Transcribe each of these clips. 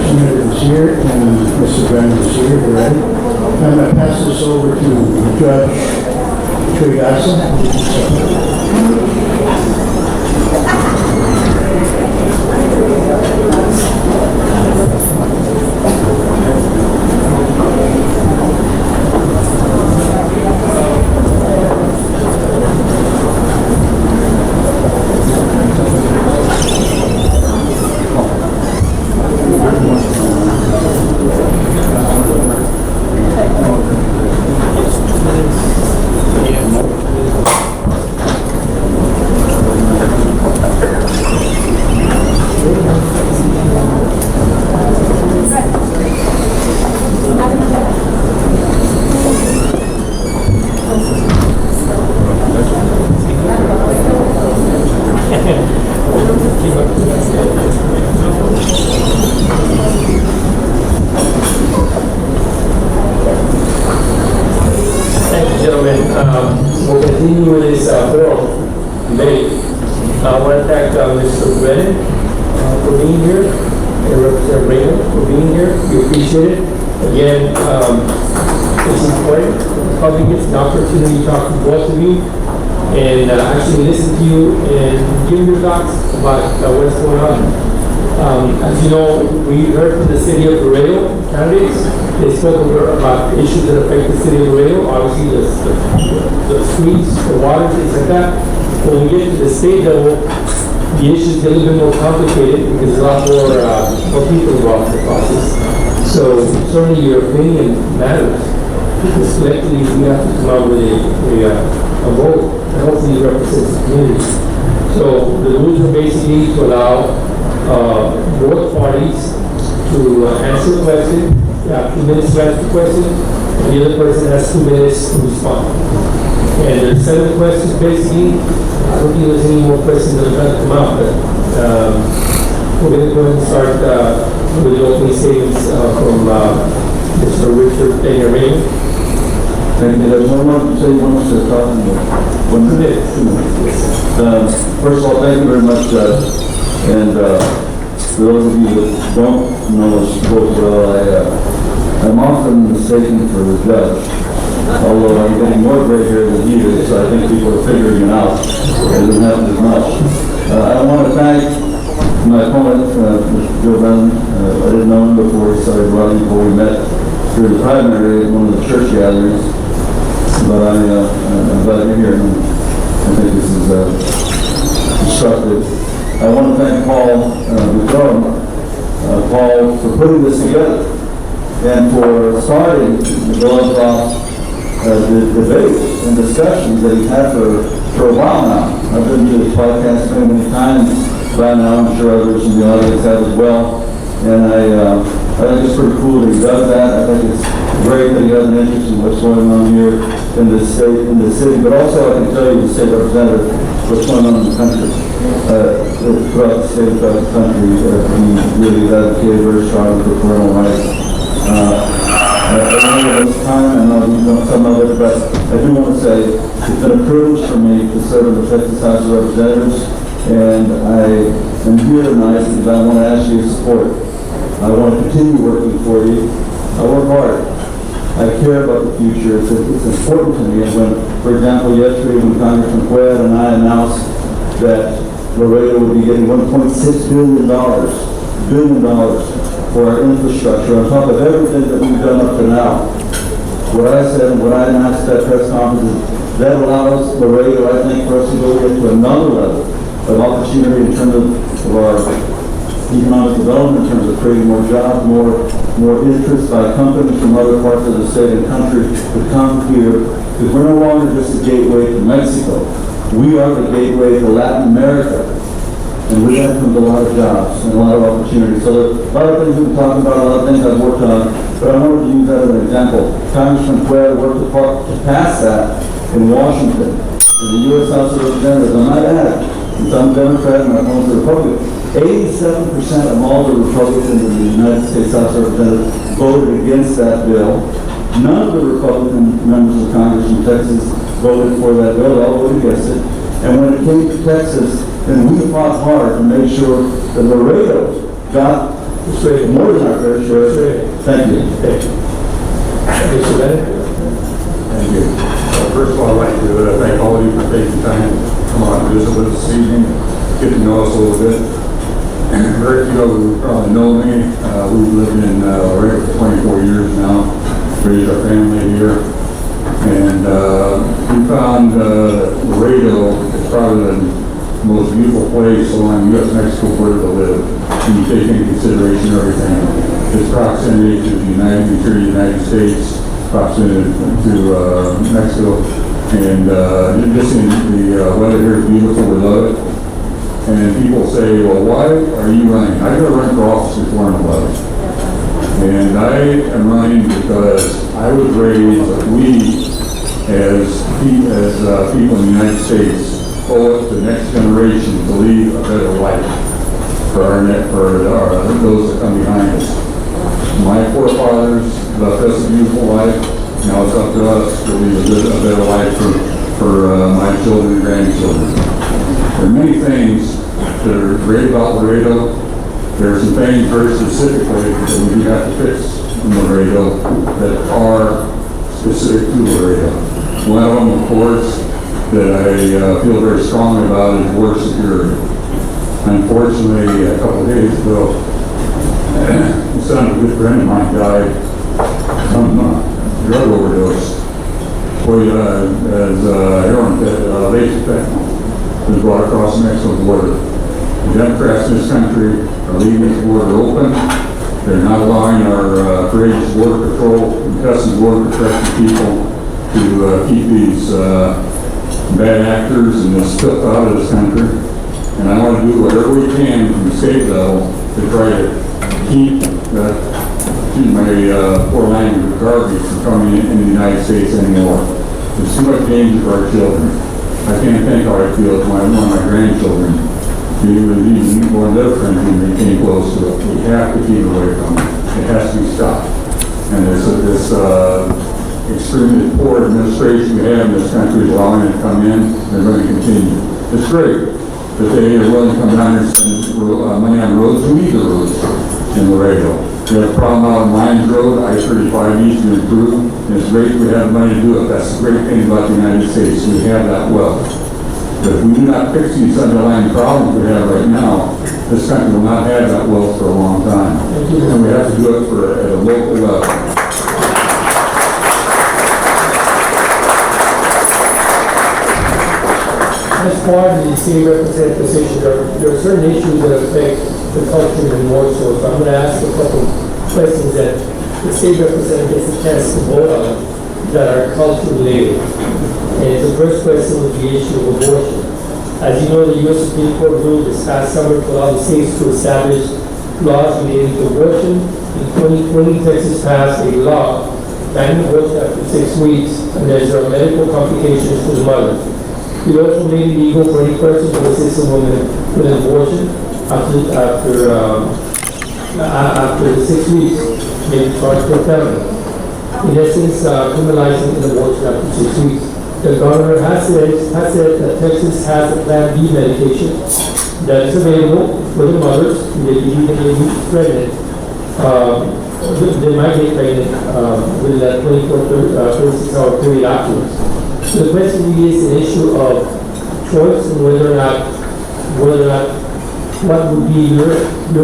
representative is here and Mr. Brandon is here already. I'm going to pass this over to Judge Trigasa. We'll continue with this oral debate. I want to thank Mr. Brennan for being here and Representative Raymond for being here. We appreciate it. Again, it's important. The public gets an opportunity to talk to both of you and actually listen to you and give your thoughts about what's going on. As you know, we heard from the city of Laredo candidates. They spoke about issues that affect the city of Laredo, obviously the streets, the water, things like that. When we get to the state level, the issues get a little bit more complicated because there's a lot more people involved in the process. So certainly your opinion matters. Because collectively we have to come out with a vote that hopefully represents the community. So the rules are basically to allow both parties to answer a question. 2 minutes to answer the question, and the other person has 2 minutes to respond. And there's 7 questions basically. I don't think there's any more questions that are going to come out, but we're going to go ahead and start with the opening statements from Mr. Richard Raymond. Thank you. There's one more to say, one more to talk about. 1 minute. 2 minutes. First of all, thank you very much, Judge. And for those of you that don't know us both well, I'm often mistaken for the judge, although I'm getting more gray hair than he is, so I think people are figuring it out. It doesn't happen as much. I want to thank my opponent, Mr. Joe Brennan. I didn't know him before he started running, before we met through the primary at one of the church gatherings, but I'm glad you're here, and I think this is constructive. I want to thank Paul Buitron, Paul, for putting this together and for starting the the debates and discussions that he's had for a while now. I've been to his podcast many times by now. I'm sure others in the audience have as well. And I think it's pretty cool that he does that. I think it's great that he has an interest in what's going on here in the state, in the city, but also I can tell you, the state representative, what's going on in the country. Throughout the state, throughout the country, he really advocated very strongly for parental rights. I don't know this time, I know you know some of it, but I do want to say it's been a privilege for me to serve in the Texas House of Representatives, and I am here tonight because I want to ask you your support. I want to continue working for you. I work hard. I care about the future. It's important to me. And when, for example, yesterday when Congressman Quaid and I announced that Laredo would be getting $1.6 billion for our infrastructure on top of everything that we've done up to now. What I said and what I announced at that press conference is that allows Laredo, I think, for us to go into another level of opportunity in terms of our economic development, in terms of creating more jobs, more interest by companies from other parts of the state and country to come here, because we're no longer just a gateway to Mexico. We are the gateway to Latin America. And with that comes a lot of jobs and a lot of opportunities. So a lot of things we've been talking about, a lot of things I've worked on, but I wanted to use that as an example. Congressman Quaid worked to pass that in Washington. In the U.S. House of Representatives, I might add, since I'm a Democrat and I'm opposed to the Republican, 87% of all the Republicans in the United States House of Representatives voted against that bill. None of the Republican members of Congress in Texas voted for that bill. They all voted against it. And when it came to Texas, and we fought hard to make sure that Laredo got Mr. Reagan. More than our fair share. Mr. Reagan. Thank you. Okay. Mr. Bennett. Thank you. First of all, I'd like to thank all of you for taking time to come out and visit with us this evening, get to know us a little bit. Very few of you probably know me. We've lived in Laredo for 24 years now, raised our family here. And we found that Laredo is probably the most beautiful place along the U.S.-Mexico border to live when you take into consideration everything. Its proximity to the United States, proximity to Mexico, and just in the weather here is beautiful. We love it. And people say, well, why are you running? I got to run for office before I'm 11. And I am running because I was raised that we, as people in the United States, owe it to the next generation to leave a better life for those that come behind us. My forefathers left us a beautiful life. Now it's up to us to leave a better life for my children and grandchildren. There are many things that are great about Laredo. There are some things very specifically that we do have to fix in Laredo that are specific to Laredo. One of them, of course, that I feel very strongly about is border security. Unfortunately, a couple of days ago, the son of a good friend of mine died from drug overdose. As heroin base fentanyl was brought across the Mexico border. The Democrats in this country are leaving this border open. They're not allowing our courageous border patrol and customs border protection people to keep these bad actors and this stuff out of this country. And I want to do whatever we can from the state level to try to keep that, my poor language, garbage from coming into the United States anymore. There's too much danger for our children. I can't think how I feel if one of my grandchildren, even one of their friends, when they came close to it. We have to keep away from it. It has to be stopped. And this extremely poor administration we have in this country is allowing it to come in. They're going to continue. It's great that they are willing to come down here and spend money on roads. We need the roads in Laredo. We have a problem out on Lyons Road, I-35 East to improve. And it's great we have money to do it. That's the great thing about the United States. We have that wealth. But if we do not fix these underlying problems we have right now, this country will not have that wealth for a long time. And we have to do it at a local level. As part of the city representative position, there are certain issues that affect the culture and more so. So I'm going to ask a couple questions that the state representative gets a chance to vote on that are culture related. And the first question was the issue of abortion. As you know, the U.S. Supreme Court ruled this past summer to allow the states to establish laws related to abortion. In 2020, Texas passed a law banning abortion after 6 weeks, and there's medical complications to the mother. We also made it legal for any person to assist a woman with an abortion after 6 weeks, may be charged for felony. In essence, criminalizing an abortion after 6 weeks. The governor has said that Texas has a Plan B medication that is available for the mothers. They can even get pregnant. They might get pregnant within that 36-hour period afterwards. So the question really is an issue of choice and whether or not what would be your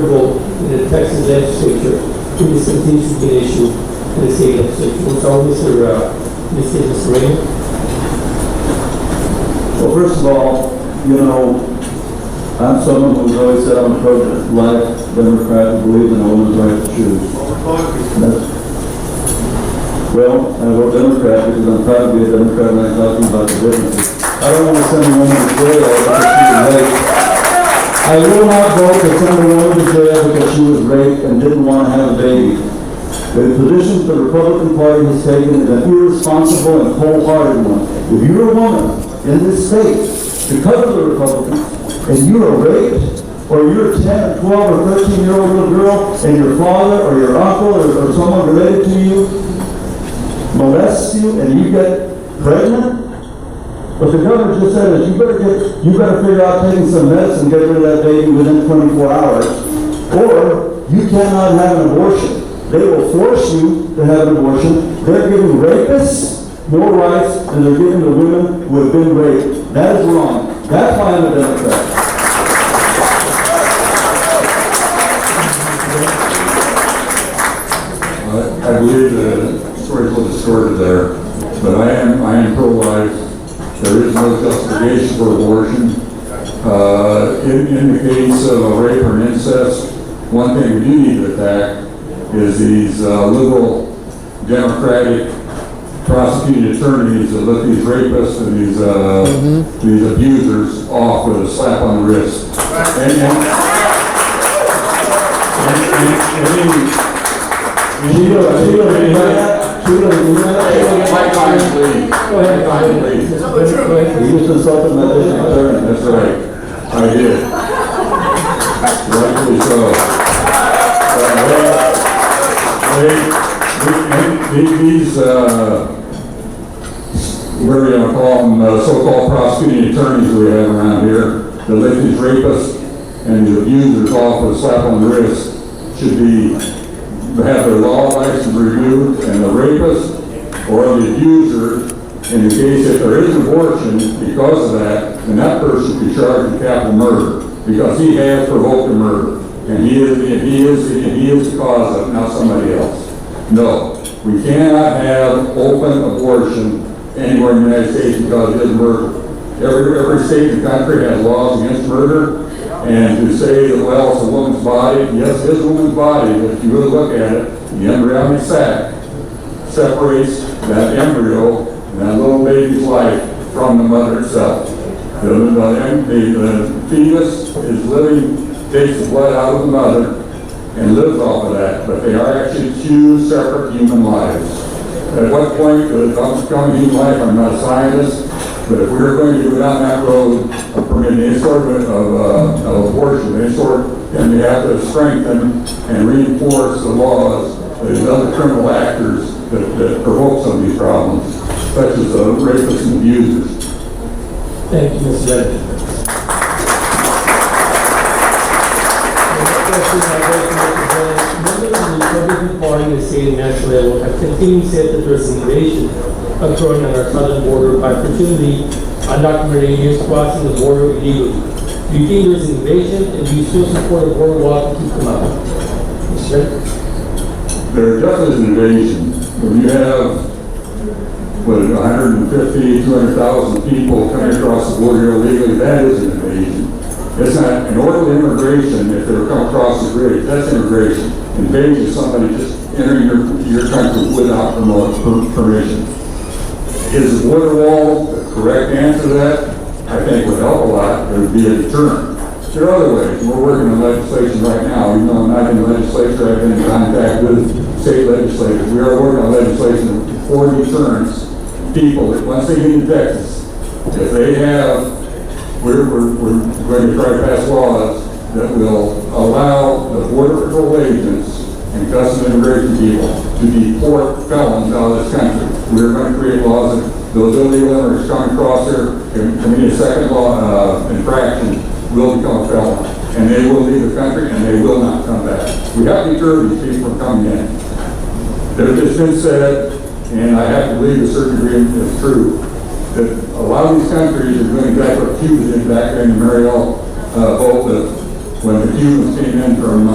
vote in the Texas legislature if this continues to be an issue in the state legislature. So, Mr. Raymond. Well, first of all, you know, I'm someone who's always said I'm a pro-life Democrat who believes in a woman's right to choose. Well, I vote Democrat because I'm proud to be a Democrat when I'm talking about the differences. I don't want to send a woman to jail because she was raped. I will not vote to send a woman to jail because she was raped and didn't want to have a baby. The position the Republican Party has taken is an irresponsible and cold-hearted one. If you're a woman in this state, because of the Republicans, and you are raped, or you're a 10 or 12 or 13-year-old little girl, and your father or your uncle or someone related to you molests you and you get pregnant, what the governor just said is you better figure out taking some medicine and get rid of that baby within 24 hours, or you cannot have an abortion. They will force you to have an abortion. They're giving rapists more rights than they're giving the women who have been raped. That is wrong. That's why I'm a Democrat. I believe the story's a little distorted there, but I am pro-life. There is no justification for abortion. In the case of a rape or an incest, one thing we do need to attack is these liberal, democratic prosecuting attorneys that let these rapists and these abusers off with a slap on the wrist. You just insulted my district attorney. That's right. I did. Rightfully so. These, what are we going to call them, so-called prosecuting attorneys we have around here, that let these rapists and the abusers off with a slap on the wrist should have their law license removed, and the rapist or the abuser, in the case if there is an abortion because of that, then that person should be charged with capital murder because he has provoked a murder, and he is the cause of it, not somebody else. No, we cannot have open abortion anywhere in the United States because it is murder. Every state in the country has laws against murder, and to say that, well, it's a woman's body, yes, it is a woman's body, but if you really look at it, the embryonic sac separates that embryo and that little baby's life from the mother itself. The fetus is living, takes the blood out of the mother and lives off of that, but they are actually two separate human lives. At what point does it become a human life? I'm not a scientist, but if we were going to go down that road of permitting any sort of abortion, any sort, then we have to strengthen and reinforce the laws against other criminal actors that provoke some of these problems, such as rapists and abusers. Thank you, Mr. Reddick. Members of the Republican Party in the state and national level have continued to say that there's an invasion occurring on our southern border by presumably undocumented aliens crossing the border illegally. Do you think there's an invasion, and do you still support a border wall to keep them out? Mr. Reddick? There definitely is an invasion. When you have 150, 200,000 people coming across the border illegally, that is an invasion. It's not an orderly immigration if they were come across the bridge. That's immigration. Invasion is somebody just entering your country without permission. Is the border wall the correct answer to that? I think would help a lot. It would be a deterrent. There are other ways. We're working on legislation right now. Even though I'm not in the legislature, I've been in contact with state legislators. We are working on legislation for deterrence. People that once they get into Texas, if they have, we're going to try to pass laws that will allow the Border Patrol agents and Customs and Immigration people to deport felons out of this country. We're going to create laws that those illegal immigrants coming across here and commit a second law infraction will become a felon. And they will leave the country and they will not come back. We have to deter these people from coming in. It's been said, and I have to believe a certain degree it's true, that a lot of these countries are doing exactly what Cuba did back there in the Mayoral boat, when the Cubans came in from,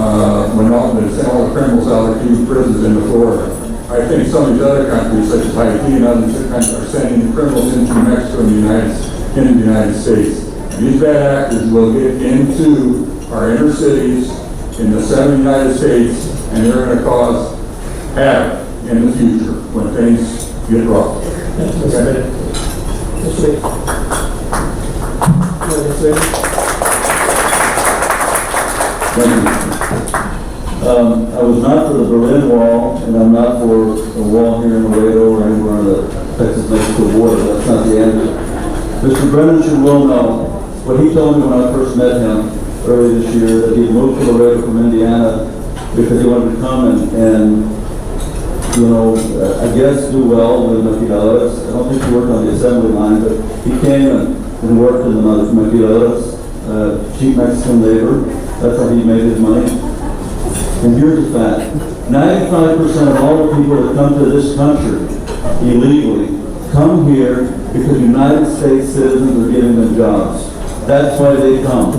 when they sent all the criminals out of the Cuban prisons into Florida. I think some of these other countries, such as Haiti and other countries, are sending the criminals into Mexico and the United States. These bad actors will get into our inner cities in the southern United States, and they're going to cause havoc in the future when things get rough. Okay? Thank you. I was not for the Berlin Wall, and I'm not for a wall here in Laredo or anywhere on the Texas-Mexico border. That's not the answer. Mr. Brennan should well know what he told me when I first met him earlier this year, that he moved to Laredo from Indiana because he wanted to come and you know, I guess do well with maquiladoras. I don't think he worked on the assembly line, but he came and worked in the maquiladoras, cheap Mexican labor. That's how he made his money. And here's the fact. 95% of all the people that come to this country illegally come here because United States citizens are giving them jobs. That's why they come.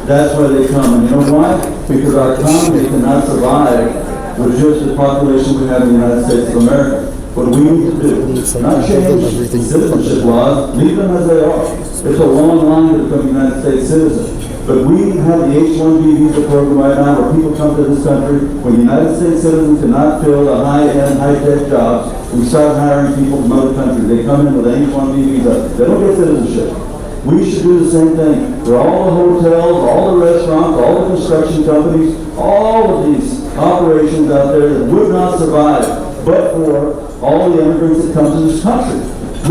That's why they come. And you know why? Because our economy cannot survive with just the population we have in the United States of America. What we need to do, not change citizenship laws, leave them as they are. It's a long line to become a United States citizen. But we have the H-1B visa program right now where people come to this country when United States citizens cannot fill the high-end, high-tech jobs. We start hiring people from other countries. They come in with an H-1B visa. They don't get citizenship. We should do the same thing for all the hotels, all the restaurants, all the construction companies, all of these operations out there that would not survive but for all the immigrants that come to this country.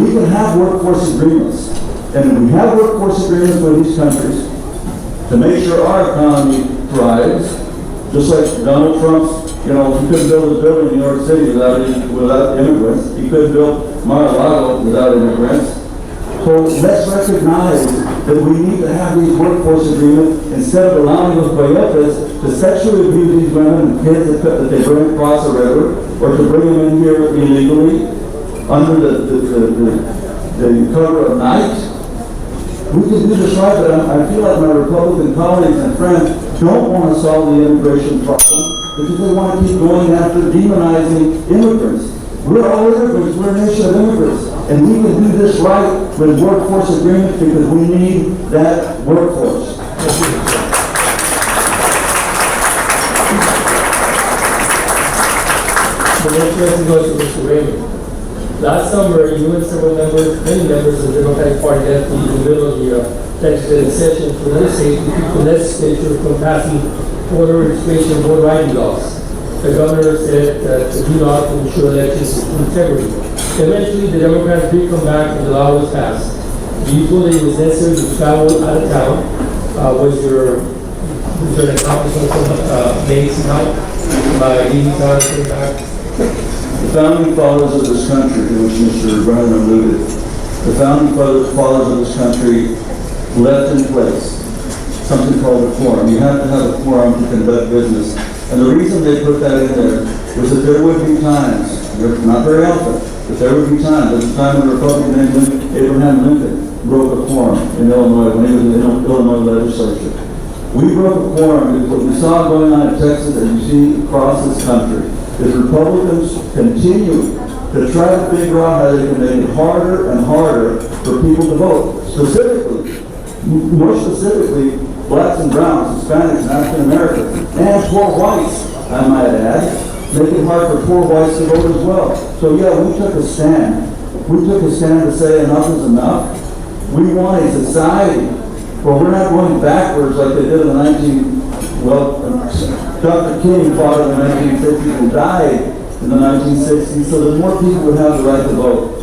We can have workforce agreements. And if we have workforce agreements with these countries to make sure our economy thrives, just like Donald Trump's, he couldn't build a building in New York City without immigrants. He couldn't build Mar-a-Lago without immigrants. So let's recognize that we need to have these workforce agreements instead of allowing those coyotes to sexually abuse these women and kids that they bring across the river, or to bring them in here illegally under the cover of night. We can do this right, but I feel like my Republican colleagues and friends don't want to solve the immigration problem because they want to keep going after demonizing immigrants. We're all immigrants. We're a nation of immigrants. And we can do this right with workforce agreements because we need that workforce. The next question goes to Mr. Raymond. Last summer, you and several members, many members of the Democratic Party left in the middle of the legislative session to legislate to keep the legislature from passing voter registration and voter ID laws. The governor said that to do not ensure elections integrity. Eventually, the Democrats did come back and the law was passed. Do you feel that it was necessary to travel out of town? Was there an accomplishment made somehow by leaving town and coming back? The founding fathers of this country, to which Mr. Brennan alluded, the founding fathers of this country left in place something called a quorum. You have to have a quorum to conduct business. And the reason they put that in there was that there would be times, not very often, but there would be times. There was a time when a Republican named Abraham Lincoln broke a quorum in Illinois when he was in the Illinois legislature. We broke a quorum because what we saw going on in Texas and you see across this country is Republicans continue to try to figure out how they can make it harder and harder for people to vote. Specifically, more specifically, blacks and browns, Hispanics and African Americans, and poor whites, I might add, make it hard for poor whites to vote as well. So yeah, we took a stand. We took a stand to say enough is enough. We want a society where we're not going backwards like they did in the Dr. King fought in the 1950s and died in the 1960s so that more people would have the right to vote.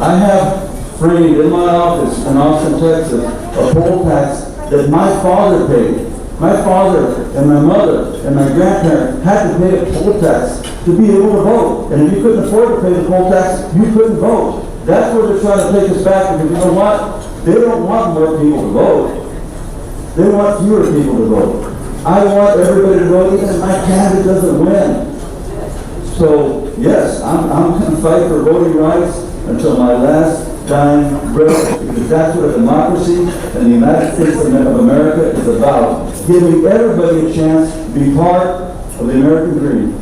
I have framed in my office in Austin, Texas, a poll tax that my father paid. My father and my mother and my grandparents had to pay a poll tax to be able to vote. And if you couldn't afford to pay the poll tax, you couldn't vote. That's where they're trying to take us back because you know what? They don't want more people to vote. They want fewer people to vote. I want everybody to vote even if my candidate doesn't win. So, yes, I'm going to fight for voting rights until my last dying breath, because that's what a democracy and the United States of America is about. Giving everybody a chance to be part of the American dream.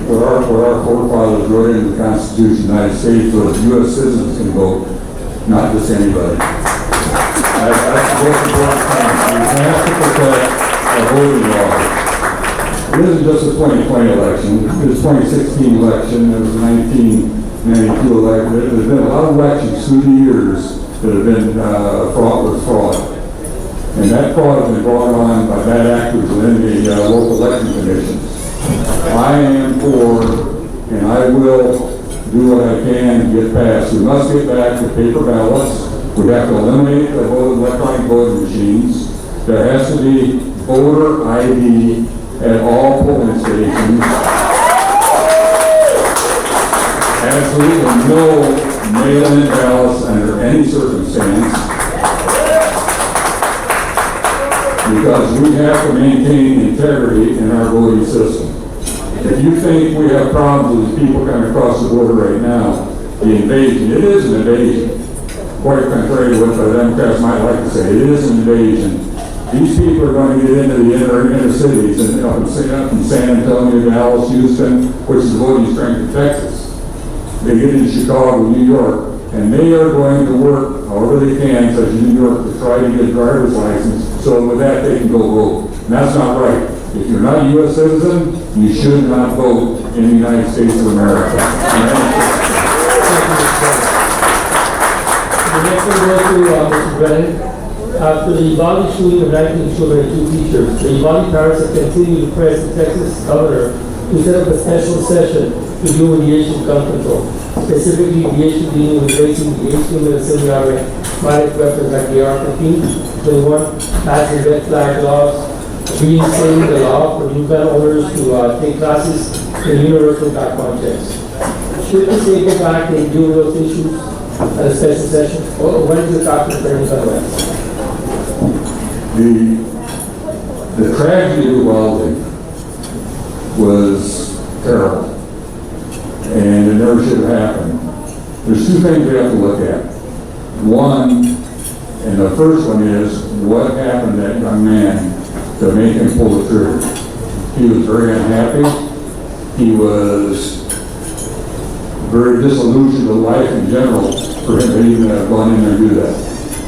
Where our forefathers wrote into the Constitution of the United States was U.S. citizens can vote, not just anybody. That's the most important thing. We have to protect our voting laws. It isn't just a 2020 election. It was 2016 election. It was a 1992 election. There's been a lot of elections through the years that have been fraught with fraud. And that fraud has been brought on by bad actors within the local election commissions. I am for, and I will do what I can to get past. We must get back to paper ballots. We have to eliminate the electronic voting machines. There has to be voter ID at all polling stations. Absolutely no mail-in ballots under any circumstance. because we have to maintain integrity in our voting system. If you think we have problems with people coming across the border right now, the invasion, it is an invasion. Quite contrary to what the Democrats might like to say, it is an invasion. These people are going to get into the inner cities and up in San Antonio, Dallas, Houston, which is the voting strength of Texas. They get into Chicago, New York, and they are going to work however they can, such as New York, to try to get a driver's license, so with that they can go vote. And that's not right. If you're not a U.S. citizen, you should not vote in the United States of America. The next one goes to Mr. Brennan. After the Uvalde shooting of 19 children and 2 teachers, the Uvalde Parish has continued to press the Texas governor to set up a special session to deal with the issue of gun control. Specifically, the issue dealing with raising the age limit of semi-automatic weapons like the AR-15, 21, passing red flag laws, reinstating the law for new gun owners to take classes in universal background checks. Should the state go back and deal with those issues at a special session, or when is the doctor turning gun rights? The tragedy of Uvalde was terrible, and it never should have happened. There's 2 things we have to look at. One, and the first one is, what happened to that young man to make him pull the trigger? He was very unhappy. He was very disillusioned with life in general for him to even have gone in there and do that.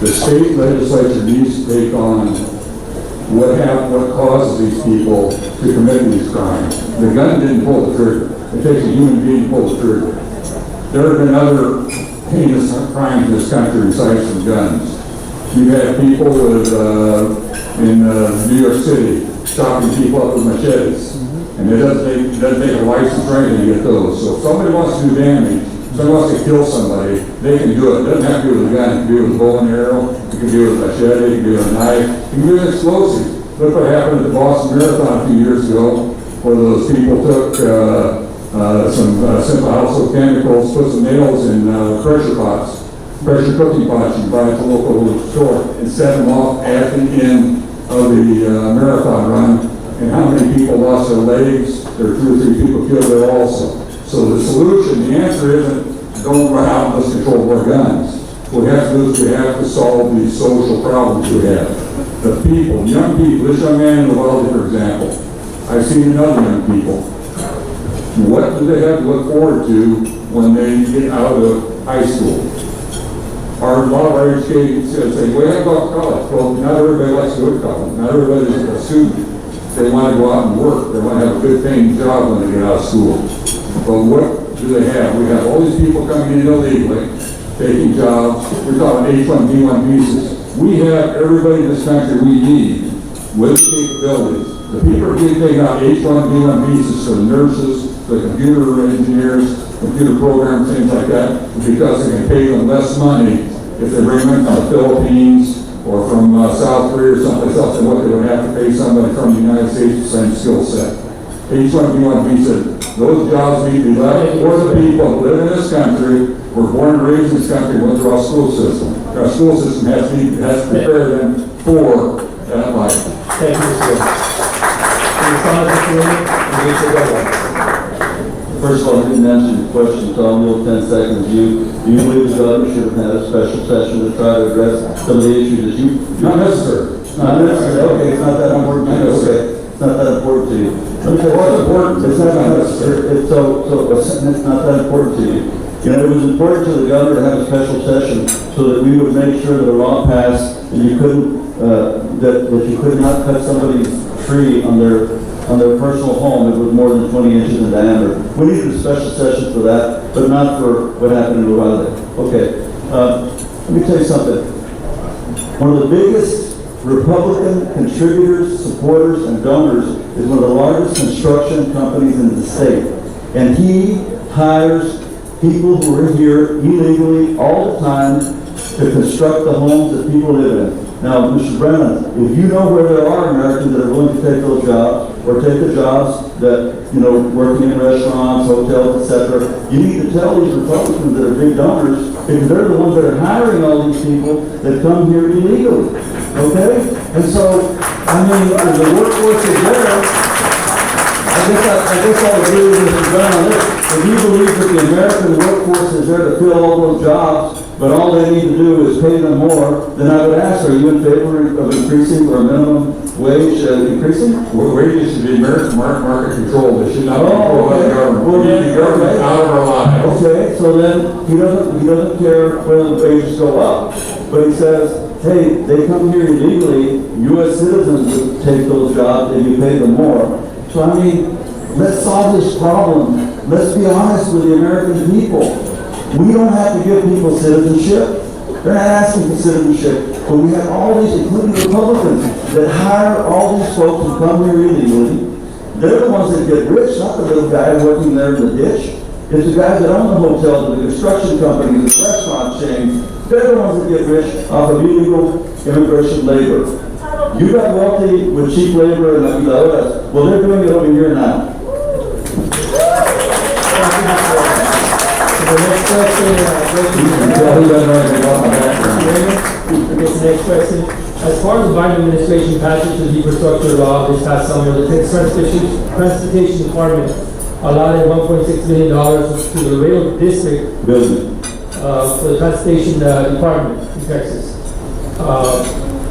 The state legislature needs to take on what causes these people to commit these crimes. The gun didn't pull the trigger. It takes a human being to pull the trigger. There have been other heinous crimes in this country besides from guns. You've had people in New York City chopping people up with machetes. And it doesn't take a license or anything to get those. So if somebody wants to do damage, somebody wants to kill somebody, they can do it. It doesn't have to do with a gun. It can do with a bow and arrow. It can do with a machete. It can do with a knife. It can do with explosives. Look what happened at the Boston Marathon a few years ago, where those people took some simple household chemicals, put some nails in pressure cooking pots you buy at the local store, and set them off at the end of the marathon run. And how many people lost their legs? There were 2 or 3 people killed there also. So the solution, the answer isn't don't run out and let's control more guns. What we have to do is we have to solve these social problems we have. The people, young people, this young man in Uvalde, for example, I've seen other young people. What do they have to look forward to when they get out of high school? A lot of our educated say, well, how about college? Well, not everybody likes to go to college. Not everybody's a student. They want to go out and work. They want to have a good paying job when they get out of school. But what do they have? We have all these people coming in illegally, taking jobs. We're talking H-1B1 visas. We have everybody in this country we need with capabilities. The people are getting taken out H-1B1 visas for the nurses, the computer engineers, computer programs, things like that, because they can pay them less money if they bring them from the Philippines or from South Korea or someplace else than what they would have to pay somebody from the United States the same skill set. H-1B1 visa, those jobs need to be left for the people who live in this country, were born and raised in this country, went through our school system. Our school system has to prepare them for that life. Thank you, sir. First of all, I didn't answer your question, so I'll yield 10 seconds. Do you believe the governor should have had a special session to try to address some of the issues that you... Not necessary. Not necessary. Okay, it's not that important to you. Okay, it's not that important to you. Let me tell you what's important. It's not necessary. It's not that important to you. You know, it was important to the governor to have a special session so that we would make sure that a law passed and you couldn't, that you could not cut somebody's tree on their personal home if it was more than 20 inches in diameter. We needed a special session for that, but not for what happened in Uvalde. Okay, let me tell you something. One of the biggest Republican contributors, supporters, and donors is one of the largest construction companies in the state. And he hires people who are here illegally all the time to construct the homes that people live in. Now, Mr. Brennan, if you know where there are Americans that are willing to take those jobs, or take the jobs that, you know, working in restaurants, hotels, etc., you need to tell these Republicans that are big donors, because they're the ones that are hiring all these people that come here illegally. Okay? And so, I mean, if the workforce is there, I guess I'll agree with Mr. Brown on this. If you believe that the American workforce is there to fill all those jobs, but all they need to do is pay them more, then I would ask, are you in favor of increasing or minimum wage increasing? Wages should be market controlled. They should not be controlled by the government. Well, We need the government out of our lives. Okay, so then he doesn't care whether the wages go up, but he says, hey, they come here illegally, U.S. citizens would take those jobs and you pay them more. So I mean, let's solve this problem. Let's be honest with the American people. We don't have to give people citizenship. They're not asking for citizenship. But we have all these, including Republicans, that hire all these folks who come here illegally. They're the ones that get rich, not the little guy working there in the ditch. It's the guys that own the hotels, the construction companies, the restaurant chains. They're the ones that get rich off of illegal immigration labor. You got wealthy with cheap labor and the others. Well, they're doing it over here now. The next question, next question. As part of the Biden administration passage of the infrastructure law this past summer, the Texas Transportation Department allotted $1.6 million to the Laredo District Building. for the Transportation Department in Texas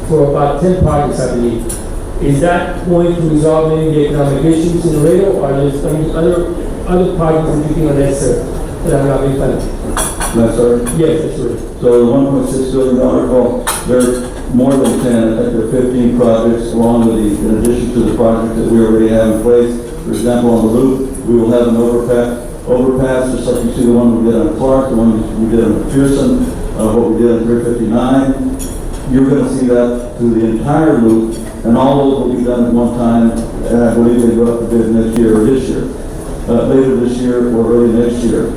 for about 10 projects, I believe. Is that going to resolve many of the economic issues in Laredo, or are there any other projects that you think are necessary that have not been funded? That's right. Yes, that's right. So the $1.6 billion, well, there's more than 10, I think there are 15 projects along with the, in addition to the project that we already have in place. For example, on the loop, we will have an overpass, just like you see the one we did on Clark, the one we did on Pearson, what we did on 359. You're going to see that through the entire loop, and all those will be done at one time, and I believe they go up to bid next year or this year. Later this year or early next year.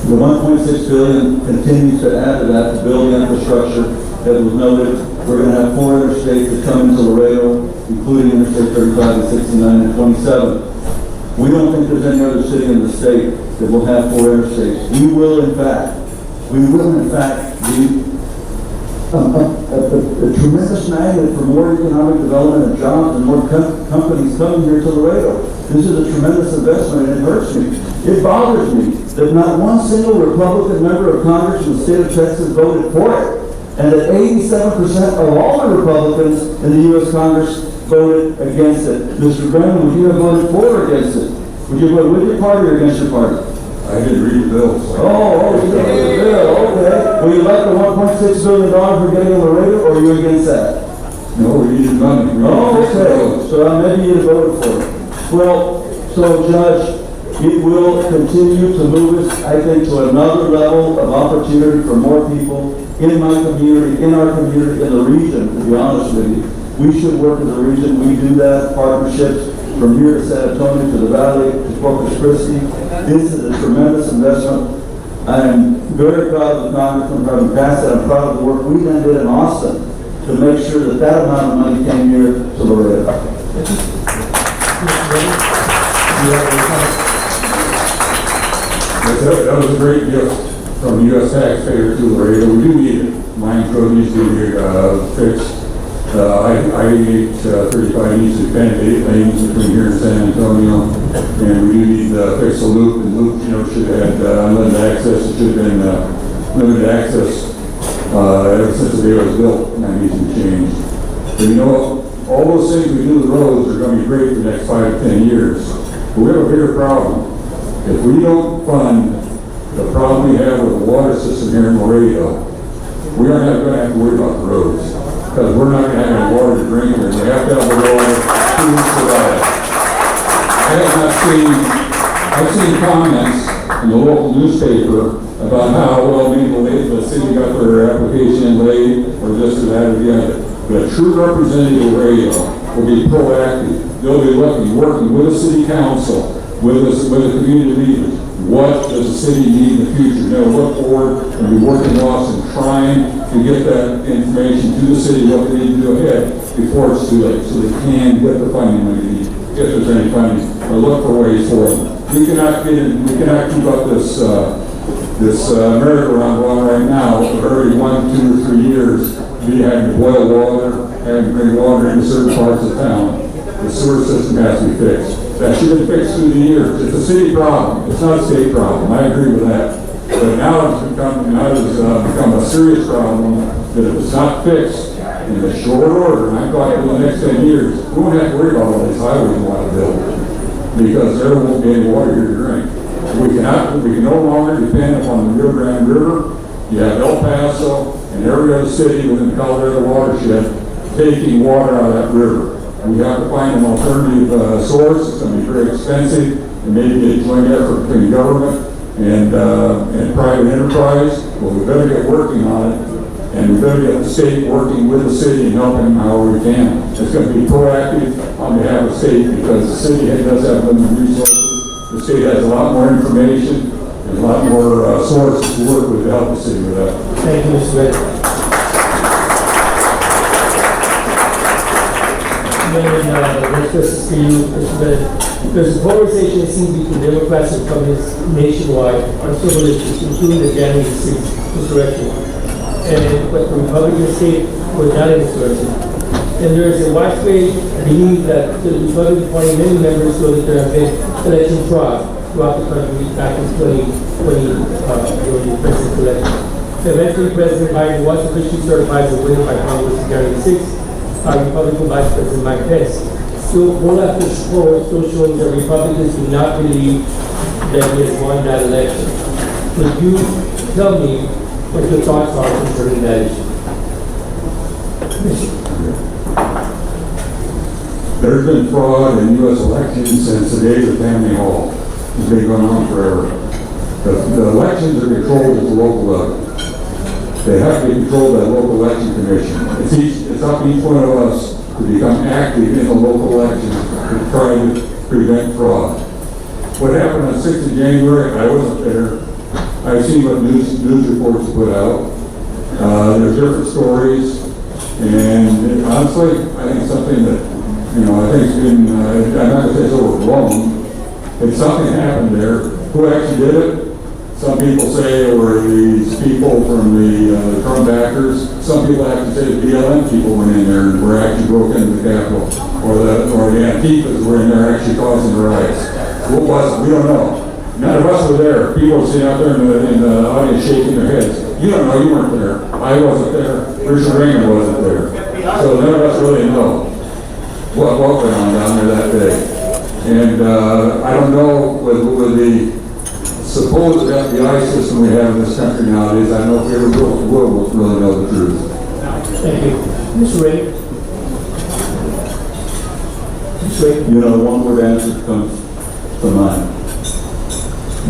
The $1.6 billion continues to add to that to build the infrastructure. As was noted, we're going to have 4 interstates that come into Laredo, including Interstate 35 and 69 and 27. We don't think there's any other city in the state that will have 4 interstates. We will in fact be a tremendous magnet for more economic development and jobs and more companies coming here to Laredo. This is a tremendous investment and it hurts me. It bothers me that not one single Republican member of Congress in the state of Texas voted for it, and that 87% of all the Republicans in the U.S. Congress voted against it. Mr. Brennan, would you have voted for or against it? Would you vote with your party or against your party? I didn't read the bill. So Oh, you didn't read the bill, okay. Will you like the $1.6 billion we're getting in Laredo, or are you against that? No, we needed money. Oh, okay. So maybe you'd have voted for it. Well, so Judge, it will continue to move us, I think, to another level of opportunity for more people in my community, in our community, in the region, to be honest with you. We should work in the region. We do that, partnerships from here to San Antonio, to the Valley, to Corpus Christi. This is a tremendous investment. I am very proud of the Congressman for having passed it. I'm proud of the work we then did in Austin to make sure that that amount of money came here to Laredo. That was a great gift from the U.S. taxpayer to Laredo. We do need it. Mine road needs to be fixed. I-35 needs to expand 8 lanes between here and San Antonio, and we do need to fix the loop. And loop, should have had unlimited access. It should have been limited access ever since the day it was built, and that needs to change. But all those things we do with the roads are going to be great for the next 5 to 10 years. But we have a bigger problem. If we don't fund the problem we have with the water system here in Laredo, we are not going to have to worry about the roads, because we're not going to have any water to drink here. We have to have the water to survive. I've seen comments in the local newspaper about how, well, maybe the city got their application late, or this or that or the other. But a true representative of Laredo will be proactive. They'll be working with the city council, with the community leaders. What does the city need in the future? They'll look forward and be working with us and trying to get that information to the city, what they need to do ahead before it's too late, so they can get the funding when they need, if there's any funding, or look for ways for them. We cannot keep up this merry-go-round right now for every 1, 2, or 3 years. We having to boil water, having bring water into certain parts of town. The sewer system has to be fixed. That should have been fixed through the years. It's a city problem. It's not a state problem. I agree with that. But now it's become a serious problem that if it's not fixed in a short order, and I'm talking for the next 10 years, we won't have to worry about all these highways we want to build because there won't be any water here to drink. We can no longer depend upon the Rio Grande River. You have El Paso and every other city within the Colorado watershed taking water out of that river. We have to find an alternative source. It's going to be very expensive, and maybe a joint effort between government and private enterprise. Well, we better get working on it, and we better get the state working with the city and helping them however we can. It's going to be proactive on behalf of the state because the city does have limited resources. The state has a lot more information and a lot more sources to work with to help the city with that. Thank you, Mr. Ray. Next question for you, Mr. Bennett. There's a polarization that seems between Democrats and Republicans nationwide on several issues, including the January 6th insurrection, and what the Republican state was not an insurrection. And there is a widespread belief that the Republican Party, many members feel that there have been election fraud throughout the country back in 2020 during the president's election. Eventually, President Biden was officially certified as a winner by Congress on January 6th. Republican Vice President Mike Pence. Still, poll after poll still showing that Republicans do not believe that he has won that election. Could you tell me what your thoughts are concerning that issue? There's been fraud in U.S. elections since the days of Tammany Hall. It's been going on forever. The elections are controlled at the local level. They have to be controlled by the local election commission. It's up to each one of us to become active in the local elections to try to prevent fraud. What happened on 6th of January, I wasn't there. I've seen what news reports put out. There's different stories. And honestly, I think it's something that, I think it's been, I'm not going to say it's overblown. It's something happened there. Who actually did it? Some people say it were these people from the Trump backers. Some people actually say the BLM people went in there and were actually broke into the Capitol. Or the Antifas were in there actually causing the riots. What was it? We don't know. None of us were there. People were sitting out there in the audience shaking their heads. You don't know, you weren't there. I wasn't there. Richard Reagan wasn't there. So none of us really know what went on down there that day. And I don't know with the supposed FBI system we have in this country nowadays, I don't know if we ever will really know the truth. Thank you. Mr. Ray? Mr. Ray? One word answer comes to mind.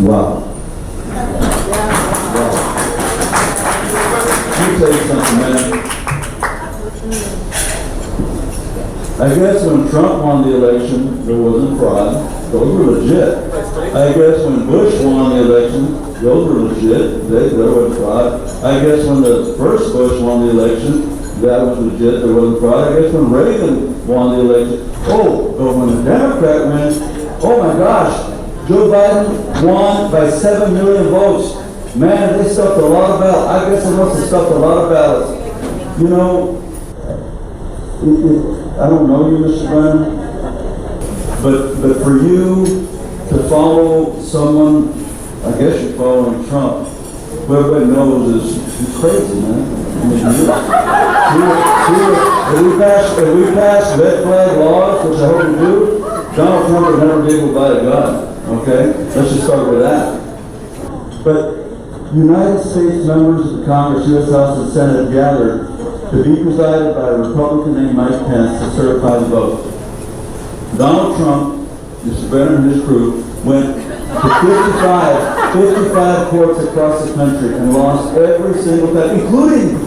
Wow. Let me tell you something, man. I guess when Trump won the election, there wasn't fraud. Those were legit. I guess when Bush won the election, those were legit. There wasn't fraud. I guess when the first Bush won the election, that was legit. There wasn't fraud. I guess when Reagan won the election, but when the Democrat wins, oh my gosh, Joe Biden won by 7 million votes. Man, they stuffed a lot of ballots. I guess they must have stuffed a lot of ballots. I don't know you, Mr. Brennan, but for you to follow someone, I guess you're following Trump, who everybody knows is crazy, man. I mean, if we pass red flag laws, which I hope we do, Donald Trump would never be able to buy a gun, okay? Let's just start with that. But United States members of the Congress, U.S. House and Senate gathered to be presided by a Republican named Mike Pence to certify the vote. Donald Trump, Mr. Brennan and his crew, went to 55 courts across the country and lost every single time, including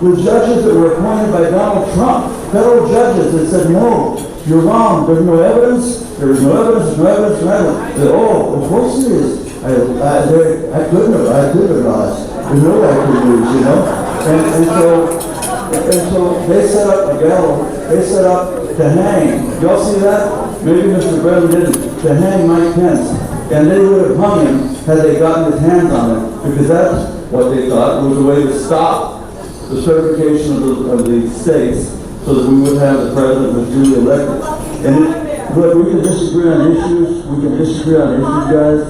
with judges that were appointed by Donald Trump, federal judges that said, no, you're wrong, there's no evidence, there's no evidence, no evidence, no evidence. They, of course it is. I couldn't have lost. There's no way I could lose, And so they set up a gallows, they set up to hang. Y'all see that? Maybe Mr. Brennan didn't. To hang Mike Pence. And they would have hung him had they gotten his hands on him, because that's what they thought was a way to stop the certification of the states so that we would have the president who was duly elected. And look, we can disagree on issues, guys,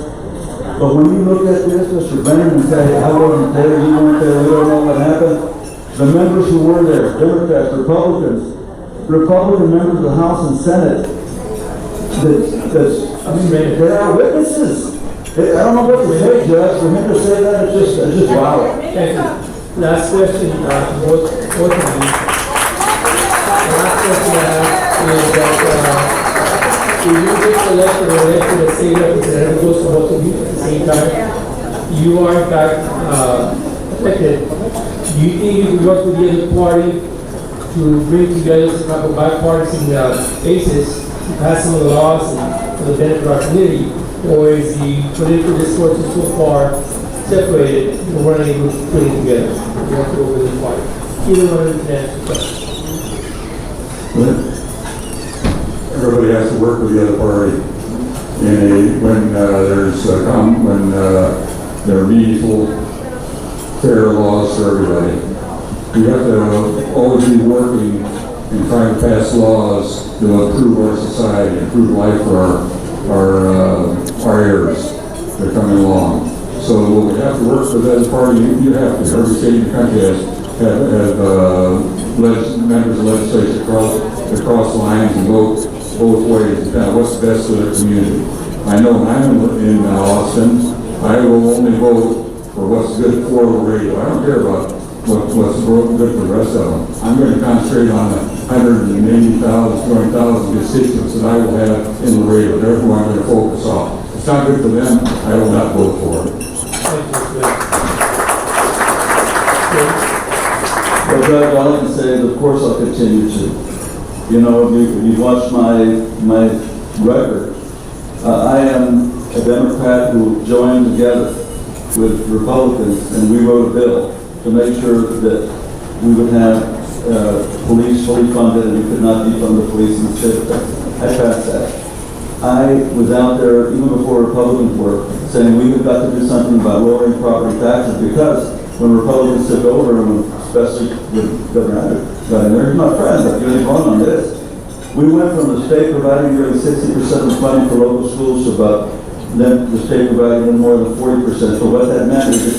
but when you look at this, Mr. Brennan, and say, I wasn't there, you weren't there, we don't know what happened, the members who were there, Democrats, Republican members of the House and Senate, they are witnesses. I don't know what to say, Judge, for him to say that, it's just wow. Thank you. Last question, both of you. The last question I have is that, if you get elected or elected as state representative, goes to both of you at the same time, you are in fact, elected. Do you think you can work with the other party to bring together some type of bipartisan basis to pass some of the laws and for the benefit of our community? Or is the political discourse so far separated and we're not able to put it together? You have to go with the party. Either one of them can answer the question. Everybody has to work with the other party when there are meaningful, fair laws for everybody. We have to always be working and trying to pass laws that will improve our society, improve life for our heirs that are coming along. So we have to work for the other party. You have to. Every state in the country have members of legislation across lines and vote both ways, what's best for their community. I know when I'm in Austin, I will only vote for what's good for Laredo. I don't care about what's good for the rest of them. I'm going to concentrate on the 180,000, 200,000 constituents that I will have in Laredo. They're who I'm going to focus on. If it's not good for them, I will not vote for it. Well, Judge, all I can say is, of course, I'll continue to. You know, if you watch my record, I am a Democrat who joined together with Republicans, and we wrote a bill to make sure that we would have police fully funded, and we could not defund the police in the state of Texas. I passed that. I was out there even before Republicans were saying we have got to do something about lowering property taxes, because when Republicans took over, and especially with Governor Abbott, there's my friend, I'm getting wrong on this. We went from the state providing nearly 60% of funding for local schools to about then the state providing more than 40%. So what that meant is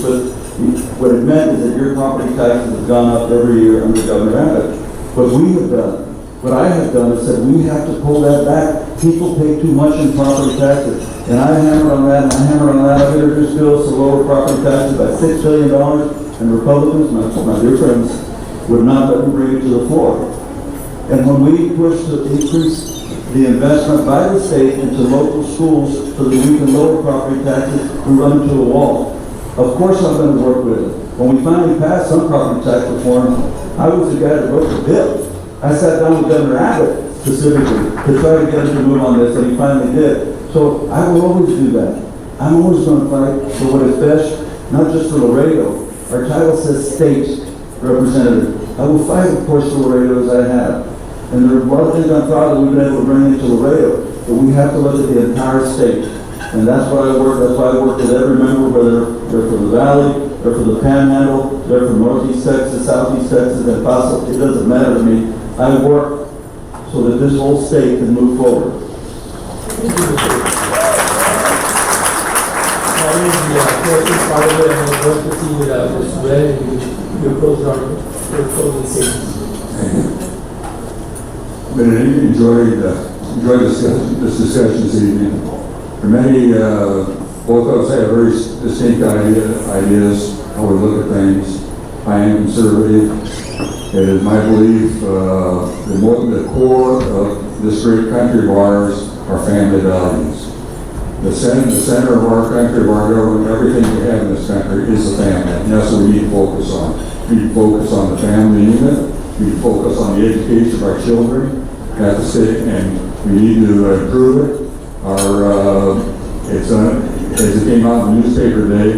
what it meant is that your property taxes have gone up every year under Governor Abbott. What I have done is said we have to pull that back. People pay too much in property taxes. And I hammered on that, and I hammered on that. I've introduced bills to lower property taxes by $6 billion, and Republicans, my dear friends, would not let me bring it to the floor. And when we push to increase the investment by the state into local schools so that we can lower property taxes, we run into a wall. Of course I'm going to work with it. When we finally passed some property tax reform, I was the guy that wrote the bill. I sat down with Governor Abbott specifically to try to get him to move on this, and he finally did. So I will always do that. I'm always going to fight for what is best, not just for Laredo. Our title says state representative. I will fight, of course, for Laredo as I have. And there are a lot of things I'm proud that we've been able to bring into Laredo, but we have to look at the entire state. And that's what I work, that's why I work with every member, whether they're from the Valley, they're from the Panhandle, they're from Northeast Texas, Southeast Texas, and Paso. It doesn't matter to me. I work so that this whole state can move forward. But I enjoyed this discussion this evening. For many, both of us have very distinct ideas how we look at things. I am conservative. It is my belief the core of this great country of ours are family values. The center of our country, of our government, everything we have in this country is the family. And that's what we need to focus on. We need to focus on the family unit. We need to focus on the education of our children at the state, and we need to improve it. As it came out in the newspaper today,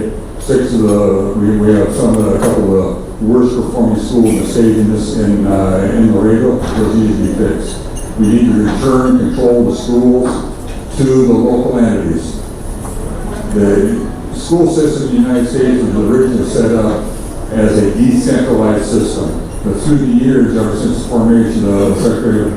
we have a couple of the worst performing schools in the state in Laredo. Those need to be fixed. We need to return control of the schools to the local entities. The school system in the United States was originally set up as a decentralized system. But through the years, ever since the formation of the Secretary of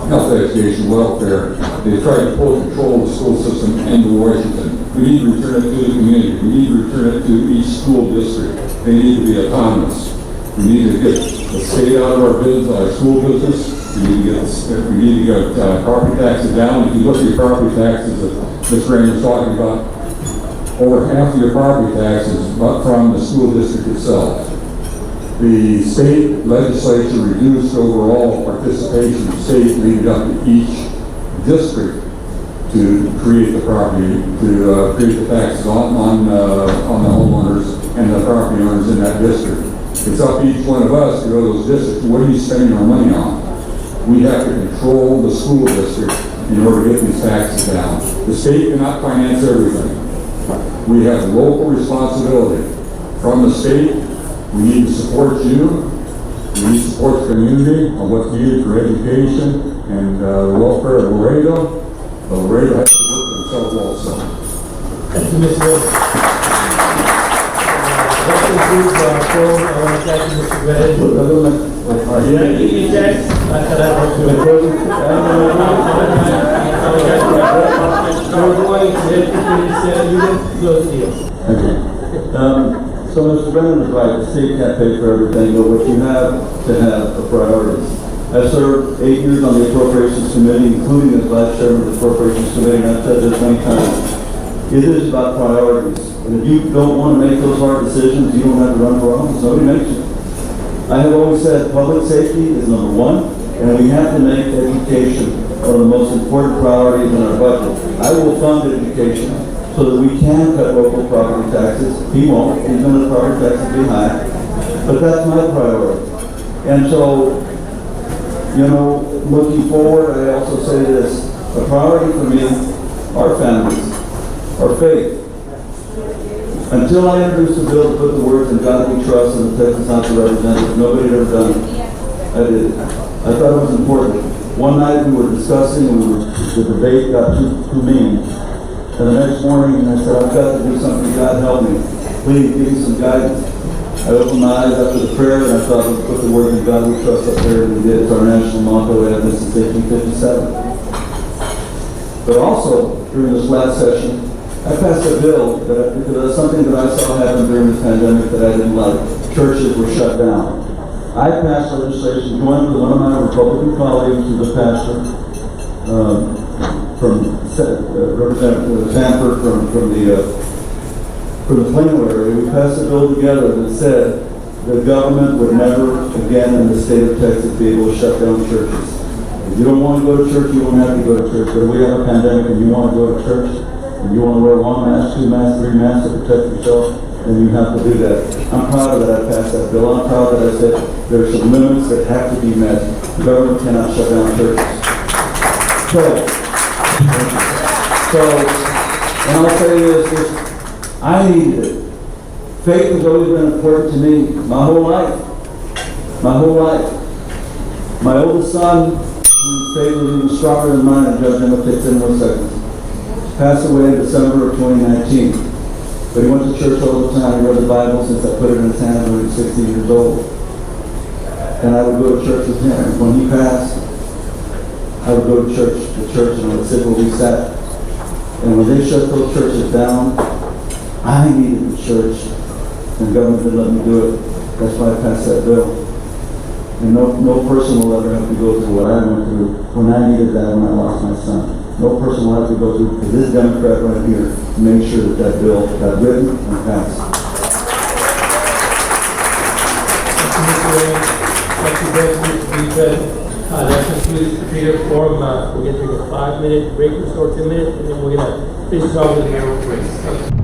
Health, Education, and Welfare, they tried to pull control of the school system into Washington. We need to return it to the community. We need to return it to each school district. They need to be autonomous. We need to get the state out of our business, our school business. We need to get property taxes down. If you look at your property taxes that Ms. Rain was talking about, over half of your property taxes from the school district itself. The state legislature reduced overall participation of state leading up to each district to create the property, to create the taxes on the homeowners and the property owners in that district. It's up to each one of us to go to those districts. What are you spending our money on? We have to control the school district in order to get these taxes down. The state cannot finance everything. We have local responsibility. From the state, we need to support you. We need to support the community on what's needed for education and the welfare of Laredo. But Laredo has to work for themselves also. Thank you, Mr. Wilson. That concludes our forum. I want to thank you, Mr. Bennett. Thank you, Jack. So Mr. Brennan is right, the state can't pay for everything, but what you have to have are priorities. I've served 8 years on the Appropriations Committee, including as vice chairman of the Appropriations Committee, and I've said this many times. It is about priorities. And if you don't want to make those hard decisions, you don't have to run for office. Nobody makes you. I have always said public safety is number one, and we have to make education one of the most important priorities in our budget. I will fund education so that we can cut local property taxes. He won't. He's going to property taxes be high. But that's my priority. And so, you know, looking forward, I also say this. A priority for me, our families, our faith. Until I introduced the bill to put the words "in God we trust" in the Texas House of Representatives, nobody had ever done it. I did it. I thought it was important. One night we were discussing, the debate got too mean. And the next morning I said, I've got to do something. God help me. Please give me some guidance. I opened my eyes after the prayer and I thought, let's put the word "in God we trust" up there, and we did. It's our national motto. We have this since 1857. But also, during this last session, I passed a bill because that's something that I saw happen during this pandemic that I didn't like. Churches were shut down. I passed legislation going to one of my Republican colleagues, who's a pastor, from Representative Sanford from the Plano area. We passed a bill together that said the government would never again in the state of Texas be able to shut down churches. If you don't want to go to church, you don't have to go to church. But if we have a pandemic and you want to go to church, and you want to wear 1 mask, 2 masks, 3 masks to protect yourself, then you have to do that. I'm proud that I passed that bill. I'm proud that I said there's some limits that have to be met. The government cannot shut down churches. And I'll say this, I needed it. Faith has always been important to me my whole life. My whole life. My oldest son, whose faith was even stronger than mine, and Judge Emma takes in 1 second, passed away in December of 2019. But he went to church all the time. He read the Bible since I put it in his hands when he was 16 years old. And I would go to church with him. When he passed, I would go to church, and I would sit where we sat. And when they shut those churches down, I needed the church, and government didn't let me do it. That's why I passed that bill. And no person will ever have to go through what I went through when I needed that when I lost my son. No person will have to go through, because this Democrat right here made sure that that bill got written and passed. Thank you, Mr. Ray. Thank you, President. That concludes the Freedom Forum. We're going to take a 5-minute break, or 10 minutes, and then we're going to finish off with the Mayoral race.